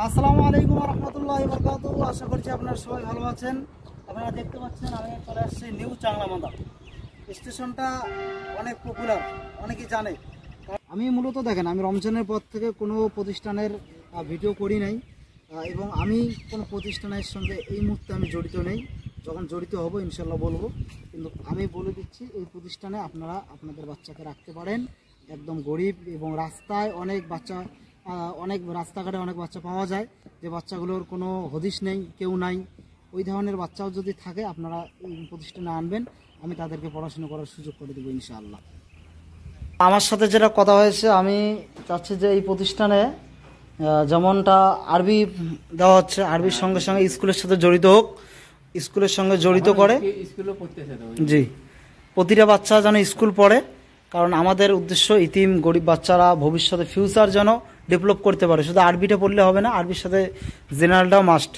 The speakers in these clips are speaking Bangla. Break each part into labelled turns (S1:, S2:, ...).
S1: আসসালামু আলাইকুম রহমতুল্লাহি ওয়া বারাকাতুহু। আশা করছি আপনারা সবাই ভালো আছেন। আপনারা দেখতে পাচ্ছেন আমি চলে আসছি নিউ চাংলামান্দা স্টেশনটা। অনেক পপুলার, অনেকেই জানে। আমি মূলত দেখেন, আমি রমজানের পর থেকে কোনো প্রতিষ্ঠানের ভিডিও করি নাই এবং আমি কোনো প্রতিষ্ঠানের সঙ্গে এই মুহূর্তে আমি জড়িত নেই। যখন জড়িত হব ইনশাল্লাহ বলবো। কিন্তু আমি বলে দিচ্ছি, এই প্রতিষ্ঠানে আপনারা আপনাদের বাচ্চাকে রাখতে পারেন। একদম গরিব এবং রাস্তায় অনেক রাস্তাঘাটে অনেক বাচ্চা পাওয়া যায় যে বাচ্চাগুলোর কোনো হদিশ নেই, কেউ নাই। ওই ধরনের বাচ্চাও যদি থাকে আপনারা এই প্রতিষ্ঠানে আনবেন, আমি তাদেরকে পড়াশোনা করার সুযোগ করে দেবো ইনশাআল্লাহ। আমার সাথে যেটা কথা হয়েছে, আমি চাচ্ছি যে এই প্রতিষ্ঠানে যেমনটা আরবি দেওয়া হচ্ছে, আরবির সঙ্গে সঙ্গে স্কুলের সাথে জড়িত হোক, স্কুলের সঙ্গে জড়িত করে। জি, প্রতিটা বাচ্চা যেন স্কুল পড়ে, কারণ আমাদের উদ্দেশ্য ইতিম গরিব বাচ্চারা ভবিষ্যতে ফিউচার যেন ডেভেলপ করতে পারে। শুধু আরবিটা পড়লে হবে না, আরবির সাথে জেনারেলটাও মাস্ট।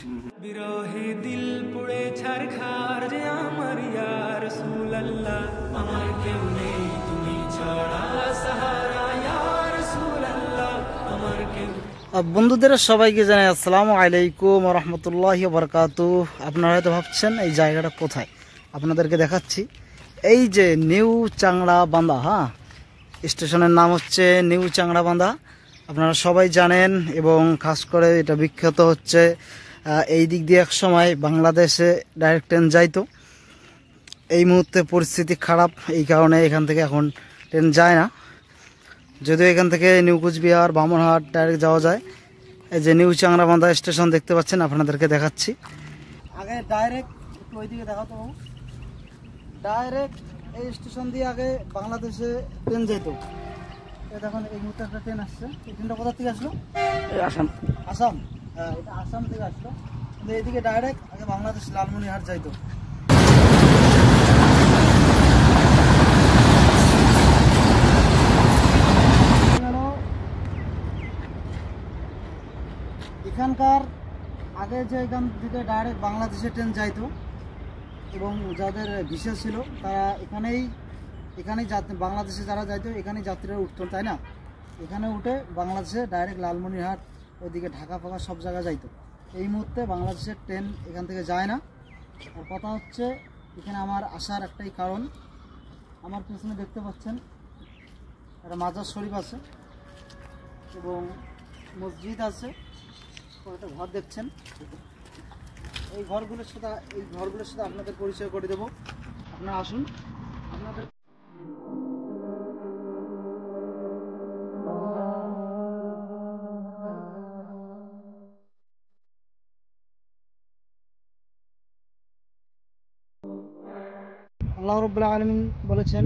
S1: বন্ধুদের সবাইকে জানাই আসসালামু আলাইকুম রহমতুল্লাহি ওয়া বারাকাতুহু। আপনারা হয়তো ভাবছেন এই জায়গাটা কোথায়, আপনাদেরকে দেখাচ্ছি। এই যে নিউ চাংলাবান্ধা, হ্যাঁ, স্টেশনের নাম হচ্ছে নিউ চাংলাবান্ধা। আপনারা সবাই জানেন এবং খাস করে এটা বিখ্যাত হচ্ছে এই দিক দিয়ে এক সময় বাংলাদেশে ডাইরেক্ট ট্রেন যাইতো। এই মুহূর্তে পরিস্থিতি খারাপ, এই কারণে এখান থেকে এখন ট্রেন যায় না। যদিও এখান থেকে নিউ কুচবিহার, বামনহাট ডাইরেক্ট যাওয়া যায়। এই যে নিউ চাংলাবান্ধা স্টেশন দেখতে পাচ্ছেন, আপনাদেরকে দেখাচ্ছি। আগে ডাইরেক্ট একটু ওইদিকে দেখাতো, ডাইরেক্ট এই স্টেশন দিয়ে আগে বাংলাদেশে ট্রেন যেত। দেখুন এই মুহূর্তে একটা ট্রেন আসছে। এই ট্রেনটা কোথা থেকে আসলো? আসাম। আসাম, হ্যাঁ, এটা আসাম থেকে আসলো। কিন্তু এইদিকে ডাইরেক্ট আগে বাংলাদেশ লালমনিরহাট যাইতো। এখানকার আগে যে এখান থেকে ডাইরেক্ট বাংলাদেশে ট্রেন যাইতো এবং যাদের ভিসা ছিল তারা এখানেই বাংলাদেশে যারা যাইতো এখানেই যাত্রীরা উঠতো, তাই না? এখানে উঠে বাংলাদেশে ডাইরেক্ট লালমনিরহাট, ওইদিকে ঢাকা ফাঁকা সব জায়গায় যাইতো। এই মুহূর্তে বাংলাদেশের ট্রেন এখান থেকে যায় না। আর কথা হচ্ছে, এখানে আমার আসার একটাই কারণ, আমার পেছনে দেখতে পাচ্ছেন একটা মাজার শরীফ আছে এবং মসজিদ আছে, একটা ঘর দেখছেন। এই ঘরগুলোর সাথে আপনাদের পরিচয় করে দেবো। আপনারা আসুন। আপনাদের আল্লাহ রাব্বুল আলামিন বলেছেন,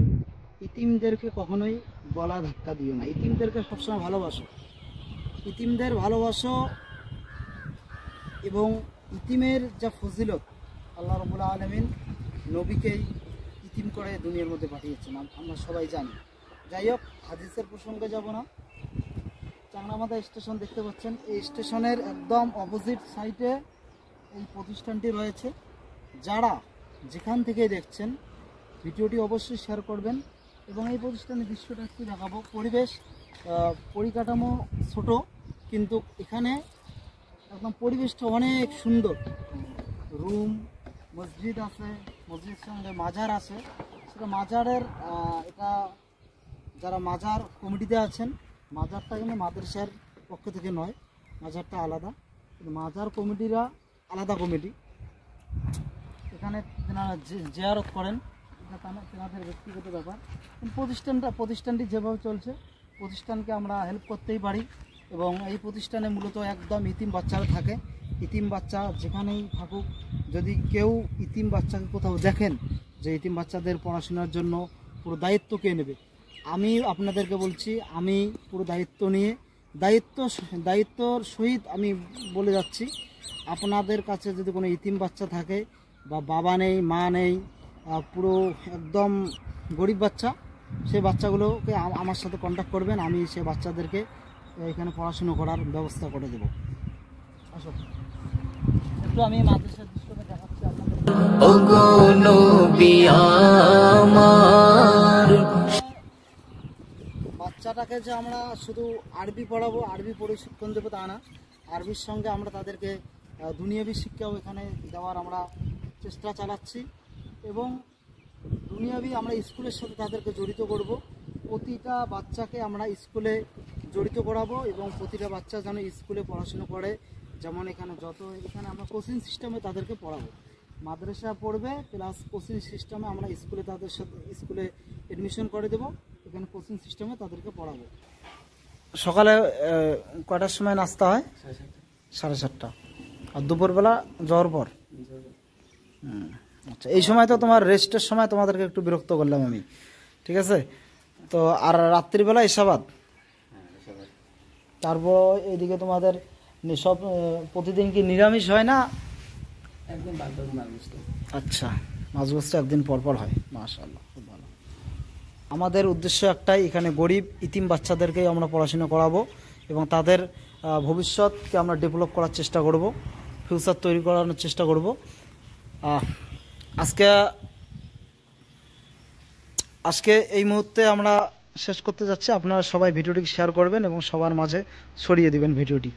S1: ইতিমদেরকে কখনোই গলা ধাক্কা দিও না, ইতিমদেরকে সবসময় ভালোবাসো। ইতিমদের ভালোবাসো এবং ইতিমের যা ফজিলত, আল্লাহ রাব্বুল আলামিন নবীকেই ইতিম করে দুনিয়ার মধ্যে পাঠিয়েছেন, আমরা সবাই জানি। যাই হোক, হাদিসের প্রসঙ্গে যাব না। চাংলামান্দা স্টেশন দেখতে পাচ্ছেন, এই স্টেশনের একদম অপোজিট সাইডে এই প্রতিষ্ঠানটি রয়েছে। যারা যেখান থেকে দেখছেন ভিডিওটি অবশ্যই শেয়ার করবেন এবং এই প্রতিষ্ঠানের দৃশ্যটা একটু দেখাবো। পরিকাঠামো ছোট, কিন্তু এখানে একদম পরিবেশটা অনেক সুন্দর। রুম, মসজিদ আছে, মসজিদের সঙ্গে মাজার আছে। সেটা মাজারের এটা যারা মাজার কমিটিতে আছেন, মাজারটা কিন্তু মাদ্রাসার পক্ষ থেকে নয়, মাজারটা আলাদা, কিন্তু মাজার কমিটিরা আলাদা কমিটি। এখানে তেনারা জিয়ারত করেন, এটা তেনাদের ব্যক্তিগত ব্যাপার। প্রতিষ্ঠানটি যেভাবে চলছে, প্রতিষ্ঠানকে আমরা হেল্প করতেই পারি এবং এই প্রতিষ্ঠানে মূলত একদম ইতিম বাচ্চারা থাকে। ইতিম বাচ্চা যেখানেই থাকুক, যদি কেউ ইতিম বাচ্চাকে কোথাও দেখেন যে ইতিম বাচ্চাদের পড়াশোনার জন্য পুরো দায়িত্ব কে নেবে, আমি আপনাদেরকে বলছি, আমি পুরো দায়িত্ব নিয়ে দায়িত্বর সহিত আমি বলে যাচ্ছি, আপনাদের কাছে যদি কোনো ইতিম বাচ্চা থাকে বা বাবা নেই, মা নেই, পুরো একদম গরিব বাচ্চা, সেই বাচ্চাগুলোকে আমার সাথে কন্ট্যাক্ট করবেন। আমি সেই বাচ্চাদেরকে এখানে পড়াশুনো করার ব্যবস্থা করে দেব। আসো একটু আমি মাদ্রাসার দৃশ্যটা দেখাচ্ছি আপনাদের। বাচ্চাটাকে যে আমরা শুধু আরবি পড়াবো, আরবি প্রশিক্ষণ দেবো তা না, আরবির সঙ্গে আমরা তাদেরকে দুনিয়াবি শিক্ষাও এখানে দেওয়ার আমরা চেষ্টা চালাচ্ছি এবং দুনিয়াবি আমরা স্কুলের সাথে তাদেরকে জড়িত করব। প্রতিটা বাচ্চাকে আমরা স্কুলে জড়িত করাবো এবং প্রতিটা বাচ্চা যেন স্কুলে পড়াশুনো করে। যেমন এখানে আমরা কোচিং সিস্টেমে তাদেরকে পড়াবো, মাদ্রাসা পড়বে প্লাস কোচিং সিস্টেমে আমরা স্কুলে তাদের সাথে স্কুলে এডমিশন করে দেবো, এখানে কোচিং সিস্টেমে তাদেরকে পড়াবো। সকালে কটার সময় নাস্তা হয়? 7:30। আর দুপুরবেলা যাওয়ার পর? আচ্ছা, এই সময় তো তোমার রেস্টের সময়, তোমাদেরকে একটু বিরক্ত করলাম আমি, ঠিক আছে। তো আর রাত্রিবেলা ইশাবাদ, তারপর এইদিকে তোমাদের সব প্রতিদিন কি নিরামিষ হয় না?
S2: একদিন বাদ বাদ মাছ গোস্ত।
S1: আচ্ছা, মাছ গোস্ত একদিন পর পর হয়, মাশাআল্লাহ, খুব ভালো। আমাদের উদ্দেশ্য একটাই, এখানে গরিব ইতিম বাচ্চাদেরকে আমরা পড়াশোনা করাবো এবং তাদের ভবিষ্যৎকে আমরা ডেভেলপ করার চেষ্টা করব, ফিউচার তৈরি করানোর চেষ্টা করব। আজকে এই মুহূর্তে আমরা শেষ করতে যাচ্ছি। আপনারা সবাই ভিডিওটি শেয়ার করবেন এবং সবার মাঝে ছড়িয়ে দিবেন ভিডিওটি।